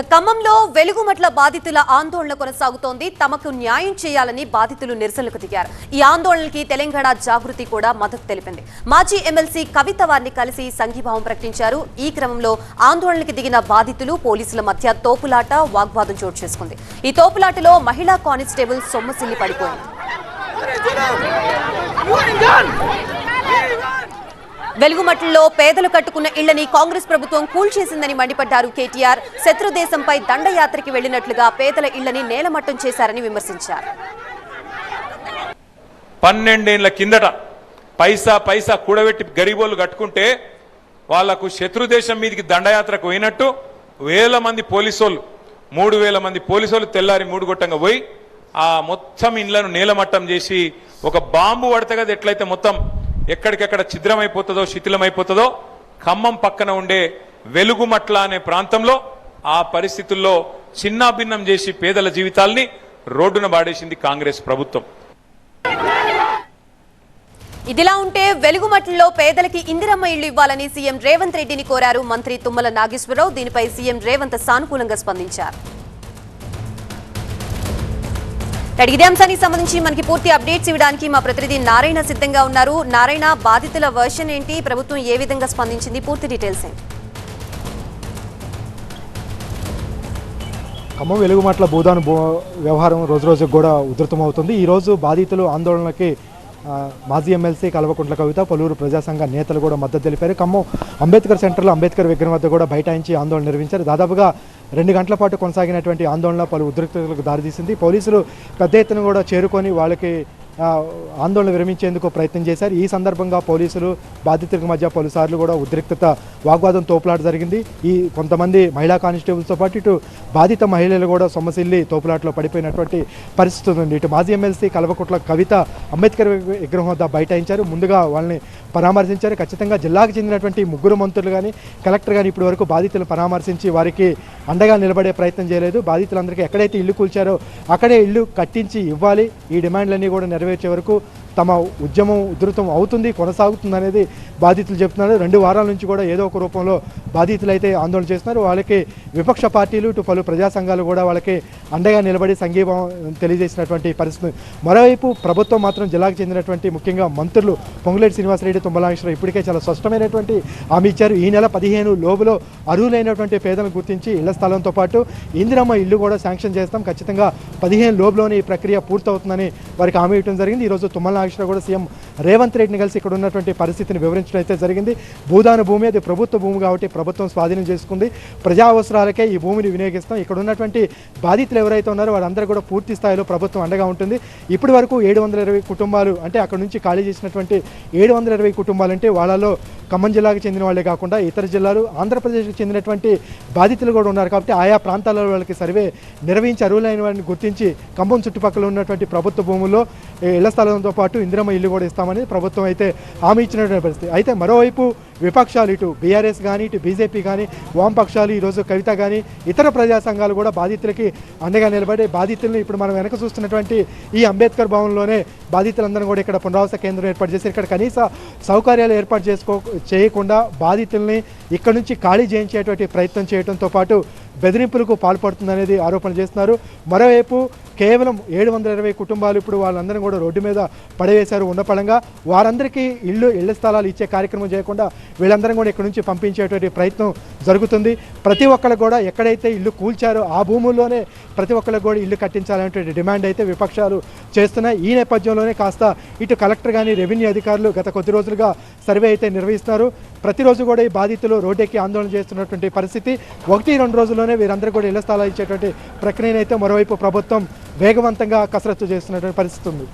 ఖమ్మంలో వెలుగుమట్ల బాధితుల ఆందోళన కొనసాగుతోంది. తమకు న్యాయం చేయాలని బాధితులు నిరసనలకు దిగారు. ఈ ఆందోళనకి తెలంగాణ జాగృతి కూడా మద్దతు తెలిపింది. మాజీ ఎమ్మెల్సీ కవిత వారిని కలిసి సంఘీభావం ప్రకటించారు. ఈ క్రమంలో ఆందోళనకి దిగిన బాధితులు పోలీసుల మధ్య తోపులాట వాగ్వాదం చోటు చేసుకుంది. ఈ తోపులాటలో మహిళా కానిస్టేబుల్ సొమ్మసిల్లి పడిపోయింది. వెలుగుమట్లలో పేదలు కట్టుకున్న ఇళ్లని కాంగ్రెస్ ప్రభుత్వం కూల్చేసిందని మండిపడ్డారు కేటీఆర్. శత్రుదేశంపై దండయాత్రకి వెళ్లినట్లుగా పేదల ఇళ్లని నేలమట్టం చేశారని విమర్శించారు. 12 ఏళ్ల కిందట పైసా కూడబెట్టి గరీబోళ్ళు కట్టుకుంటే వాళ్లకు శత్రుదేశం మీదకి దండయాత్రకు పోయినట్టు వేల మంది పోలీసోళ్ళు 3000 మంది పోలీసోళ్ళు తెల్లారి 3 గొట్టంగా పోయి ఆ మొత్తం ఇళ్లను నేలమట్టం చేసి ఒక బాంబు పడితే కదా ఎట్లయితే మొత్తం ఎక్కడికెక్కడ ఛిద్రమైపోతుందో శిథిలమైపోతుందో ఖమ్మం పక్కన ఉండే వెలుగుమట్ల అనే ప్రాంతంలో ఆ పరిస్థితుల్లో చిన్నాభిన్నం చేసి పేదల జీవితాల్ని రోడ్డున బాడేసింది కాంగ్రెస్ ప్రభుత్వం. ఇదిలా ఉంటే వెలుగుమట్లలో పేదలకి ఇందిరమ్మ ఇళ్లు ఇవ్వాలని సీఎం రేవంత్ రెడ్డిని కోరారు మంత్రి తుమ్మల నాగేశ్వరరావు. దీనిపై సీఎం రేవంత్ సానుకూలంగా స్పందించారు. ఇదే అంశానికి సంబంధించి మనకి పూర్తి అప్డేట్స్ ఇవ్వడానికి మా ప్రతినిధి నారాయణ సిద్ధంగా ఉన్నారు. నారాయణ, బాధితుల వర్షన్ ఏంటి, ప్రభుత్వం ఏ విధంగా స్పందించింది, పూర్తి డీటెయిల్స్ ఏంటి? ఖమ్మం వెలుగుమట్ల భూదాన్ వ్యవహారం రోజు రోజుకు కూడా ఉధృతమవుతుంది. ఈరోజు బాధితులు ఆందోళనకి మాజీ ఎమ్మెల్సీ కల్వకుంట్ల కవిత, పలువురు ప్రజాసంఘ నేతలు కూడా మద్దతు తెలిపారు. ఖమ్మం అంబేద్కర్ సెంటర్లో అంబేద్కర్ విగ్రహం వద్ద కూడా బైఠాయించి ఆందోళన నిర్వహించారు. దాదాపుగా 2 గంటల పాటు కొనసాగినటువంటి ఆందోళన పలు ఉద్రిక్తతలకు దారితీసింది. పోలీసులు పెద్ద ఎత్తున కూడా చేరుకొని వాళ్ళకి ఆందోళన విరమించేందుకు ప్రయత్నం చేశారు. ఈ సందర్భంగా పోలీసులు బాధితుల మధ్య పలుసార్లు కూడా ఉద్రిక్తత వాగ్వాదం తోపులాట జరిగింది. ఈ కొంతమంది మహిళా కానిస్టేబుల్స్తో పాటు ఇటు బాధిత మహిళలు కూడా సొమ్మసిల్లి తోపులాటలో పడిపోయినటువంటి పరిస్థితి ఉంది. ఇటు మాజీ ఎమ్మెల్సీ కల్వకుంట్ల కవిత అంబేద్కర్ విగ్రహం వద్ద బైఠాయించారు. ముందుగా వాళ్ళని పరామర్శించారు. ఖచ్చితంగా జిల్లాకు చెందినటువంటి 3 మంత్రులు కానీ కలెక్టర్ కానీ ఇప్పటి వరకు బాధితులను పరామర్శించి వారికి అండగా నిలబడే ప్రయత్నం చేయలేదు. బాధితులందరికీ ఎక్కడైతే ఇల్లు కూల్చారో అక్కడే ఇల్లు కట్టించి ఇవ్వాలి, ఈ డిమాండ్లన్నీ కూడా నెరవేర్చే వరకు తమ ఉద్యమం ఉధృతం అవుతుంది, కొనసాగుతుంది అనేది బాధితులు చెప్తున్నారు. 2 వారాల నుంచి కూడా ఏదో ఒక రూపంలో బాధితులు అయితే ఆందోళన చేస్తున్నారు. వాళ్ళకి విపక్ష పార్టీలు ఇటు పలు ప్రజా సంఘాలు కూడా వాళ్ళకి అండగా నిలబడి సంఘీభావం తెలియజేసినటువంటి పరిస్థితి. మరోవైపు ప్రభుత్వం మాత్రం జిల్లాకు చెందినటువంటి ముఖ్యంగా మంత్రులు పొంగులేటి శ్రీనివాసరెడ్డి, తుమ్మల నాగేశ్వరరావు ఇప్పటికే చాలా స్పష్టమైనటువంటి హామీ ఇచ్చారు. ఈ నెల 15 లోపులో అర్హులైనటువంటి పేదలను గుర్తించి ఇళ్ల స్థలంతో పాటు ఇందిరమ్మ ఇల్లు కూడా శాంక్షన్ చేస్తాం, ఖచ్చితంగా 15 లోపులోనే ఈ ప్రక్రియ పూర్తవుతుందని వారికి హామీ ఇవ్వడం జరిగింది. ఈరోజు తుమ్మల నాగేశ్వరరావు కూడా సీఎం రేవంత్ రెడ్డిని కలిసి ఇక్కడ ఉన్నటువంటి పరిస్థితిని వివరించడం అయితే జరిగింది. భూదాన భూమి అది ప్రభుత్వ భూమి కాబట్టి ప్రభుత్వం స్వాధీనం చేసుకుంది, ప్రజా అవసరాలకే ఈ భూమిని వినియోగిస్తాం. ఇక్కడ ఉన్నటువంటి బాధితులు ఎవరైతే ఉన్నారో వారందరూ కూడా పూర్తి స్థాయిలో ప్రభుత్వం అండగా ఉంటుంది. ఇప్పటి వరకు 720 కుటుంబాలు అంటే అక్కడ నుంచి ఖాళీ చేసినటువంటి 720 కుటుంబాలు అంటే వాళ్ళలో ఖమ్మం జిల్లాకు చెందిన వాళ్ళే కాకుండా ఇతర జిల్లాలు ఆంధ్రప్రదేశ్కి చెందినటువంటి బాధితులు కూడా ఉన్నారు. కాబట్టి ఆయా ప్రాంతాలలో వాళ్ళకి సర్వే నిర్వహించి అర్హులైన వారిని గుర్తించి ఖమ్మం చుట్టుపక్కల ఉన్నటువంటి ప్రభుత్వ భూముల్లో ఇళ్ల స్థలంతో పాటు ఇందిరమ్మ ఇల్లు కూడా ఇస్తామని ప్రభుత్వం అయితే హామీ ఇచ్చినటువంటి పరిస్థితి. అయితే మరోవైపు విపక్షాలు ఇటు బీఆర్ఎస్ కానీ ఇటు బీజేపీ కానీ వామపక్షాలు ఈరోజు కవిత కానీ ఇతర ప్రజా సంఘాలు కూడా బాధితులకి అండగా నిలబడి బాధితుల్ని ఇప్పుడు మనం వెనక చూస్తున్నటువంటి ఈ అంబేద్కర్ భవన్లోనే బాధితులందరూ కూడా ఇక్కడ పునరావాస కేంద్రం ఏర్పాటు చేసి ఇక్కడ కనీస సౌకర్యాలు ఏర్పాటు చేయకుండా బాధితుల్ని ఇక్కడ నుంచి ఖాళీ చేయించేటువంటి ప్రయత్నం చేయడంతో పాటు బెదిరింపులకు పాల్పడుతుందనేది ఆరోపణలు చేస్తున్నారు. మరోవైపు కేవలం 720 కుటుంబాలు ఇప్పుడు వాళ్ళందరూ కూడా రోడ్డు మీద పడవేశారు. ఉన్నపడంగా వారందరికీ ఇళ్ల స్థలాలు ఇచ్చే కార్యక్రమం చేయకుండా వీళ్ళందరం కూడా ఇక్కడ నుంచి పంపించేటువంటి ప్రయత్నం జరుగుతుంది. ప్రతి ఒక్కరికి కూడా ఎక్కడైతే ఇల్లు కూల్చారో ఆ భూముల్లోనే ప్రతి ఒక్కరికి కూడా ఇల్లు కట్టించాలనేటువంటి డిమాండ్ అయితే విపక్షాలు చేస్తున్నాయి. ఈ నేపథ్యంలోనే కాస్త ఇటు కలెక్టర్ కానీ రెవెన్యూ అధికారులు గత కొద్ది రోజులుగా సర్వే అయితే నిర్వహిస్తున్నారు. ప్రతిరోజు కూడా ఈ బాధితులు రోడ్డెక్కి ఆందోళన చేస్తున్నటువంటి పరిస్థితి. 1-2 రోజుల్లోనే వీరందరూ కూడా ఇళ్ల స్థలాలు ఇచ్చేటువంటి ప్రక్రియనైతే మరోవైపు ప్రభుత్వం వేగవంతంగా కసరత్తు చేస్తున్నటువంటి పరిస్థితి ఉంది.